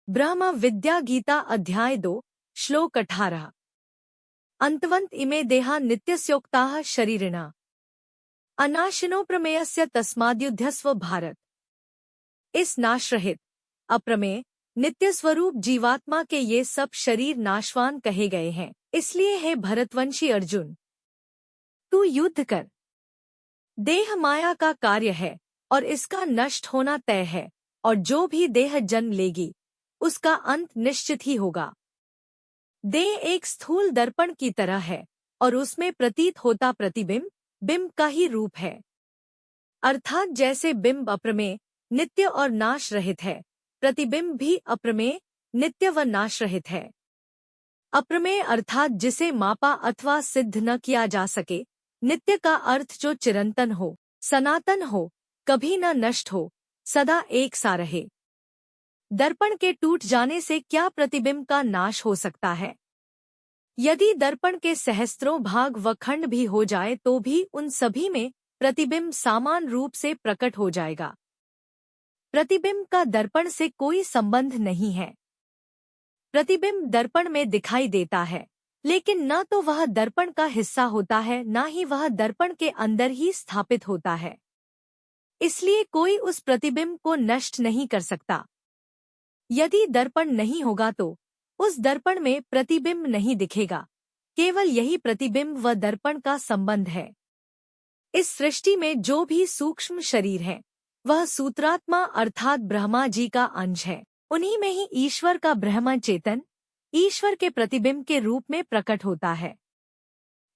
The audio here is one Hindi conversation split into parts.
ब्रह्म विद्या गीता अध्याय 2 श्लोक 18। अंतवंत इमे देहा नित्यस्योक्ताः शरीरिणः अनाशिनो प्रमेयस्य तस्माद्युध्यस्व भारत। इस नाशरहित अप्रमेय नित्य स्वरूप जीवात्मा के ये सब शरीर नाशवान कहे गए हैं, इसलिए हे भरतवंशी अर्जुन, तू युद्ध कर। देह माया का कार्य है और इसका नष्ट होना तय है, और जो भी देह जन्म लेगी उसका अंत निश्चित ही होगा। देह एक स्थूल दर्पण की तरह है और उसमें प्रतीत होता प्रतिबिंब बिंब का ही रूप है। अर्थात जैसे बिंब अप्रमेय नित्य और नाश रहित है, प्रतिबिंब भी अप्रमेय नित्य व नाश रहित है। अप्रमेय अर्थात जिसे मापा अथवा सिद्ध न किया जा सके। नित्य का अर्थ जो चिरंतन हो, सनातन हो, कभी न नष्ट हो, सदा एक सा रहे। दर्पण के टूट जाने से क्या प्रतिबिंब का नाश हो सकता है? यदि दर्पण के सहस्त्रों भाग व खंड भी हो जाए तो भी उन सभी में प्रतिबिंब समान रूप से प्रकट हो जाएगा। प्रतिबिंब का दर्पण से कोई संबंध नहीं है। प्रतिबिंब दर्पण में दिखाई देता है, लेकिन न तो वह दर्पण का हिस्सा होता है, न ही वह दर्पण के अंदर ही स्थापित होता है। इसलिए कोई उस प्रतिबिंब को नष्ट नहीं कर सकता। यदि दर्पण नहीं होगा तो उस दर्पण में प्रतिबिंब नहीं दिखेगा। केवल यही प्रतिबिंब व दर्पण का संबंध है। इस सृष्टि में जो भी सूक्ष्म शरीर है वह सूत्रात्मा अर्थात ब्रह्मा जी का अंश है। उन्हीं में ही ईश्वर का ब्रह्म चेतन ईश्वर के प्रतिबिंब के रूप में प्रकट होता है,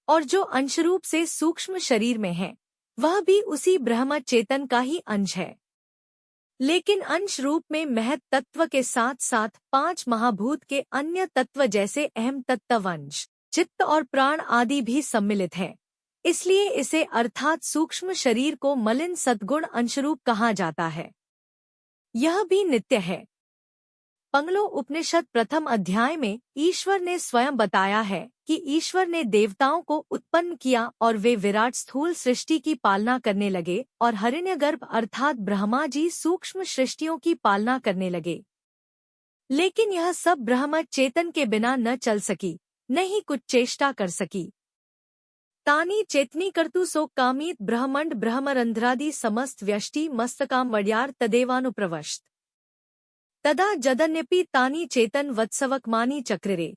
और जो अंशरूप से सूक्ष्म शरीर में है वह भी उसी ब्रह्म चेतन का ही अंश है। लेकिन अंश रूप में महत तत्व के साथ साथ 5 महाभूत के अन्य तत्व जैसे अहम तत्व, अंश, चित्त और प्राण आदि भी सम्मिलित है। इसलिए इसे अर्थात सूक्ष्म शरीर को मलिन सद्गुण अंशरूप कहा जाता है। यह भी नित्य है। पंगलो उपनिषद प्रथम अध्याय में ईश्वर ने स्वयं बताया है कि ईश्वर ने देवताओं को उत्पन्न किया और वे विराट स्थूल सृष्टि की पालना करने लगे और हिरण्यगर्भ अर्थात ब्रह्मा जी सूक्ष्म सृष्टियों की पालना करने लगे। लेकिन यह सब ब्रह्म चेतन के बिना न चल सकी, न ही कुछ चेष्टा कर सकी। तानी चेतनी कर्तु सो कामित ब्रह्मंड ब्रह्मरंध्रादि समस्त व्यष्टि मस्तकाम वड्यार तदेवानुप्रवश्त तदा जदन्यपि तानी चेतन वत्सवकमानी चक्रिरे।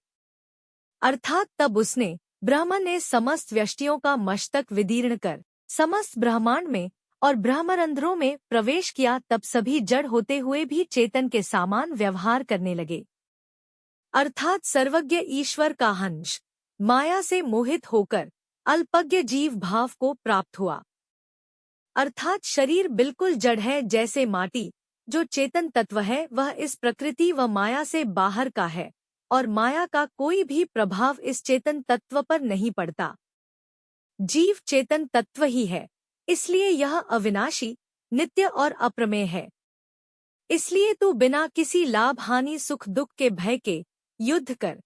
अर्थात तब उसने ब्रह्म ने समस्त व्यष्टियों का मस्तक विदीर्ण कर समस्त ब्रह्मांड में और ब्रह्मरंध्रों में प्रवेश किया, तब सभी जड़ होते हुए भी चेतन के समान व्यवहार करने लगे। अर्थात सर्वज्ञ ईश्वर का अंश माया से मोहित होकर अल्पज्ञ जीव भाव को प्राप्त हुआ। अर्थात शरीर बिल्कुल जड़ है, जैसे माटी जो चेतन तत्व है वह इस प्रकृति व माया से बाहर का है और माया का कोई भी प्रभाव इस चेतन तत्व पर नहीं पड़ता। जीव चेतन तत्व ही है, इसलिए यह अविनाशी, नित्य और अप्रमेय है। इसलिए तू बिना किसी लाभ हानि सुख दुख के भय के युद्ध कर।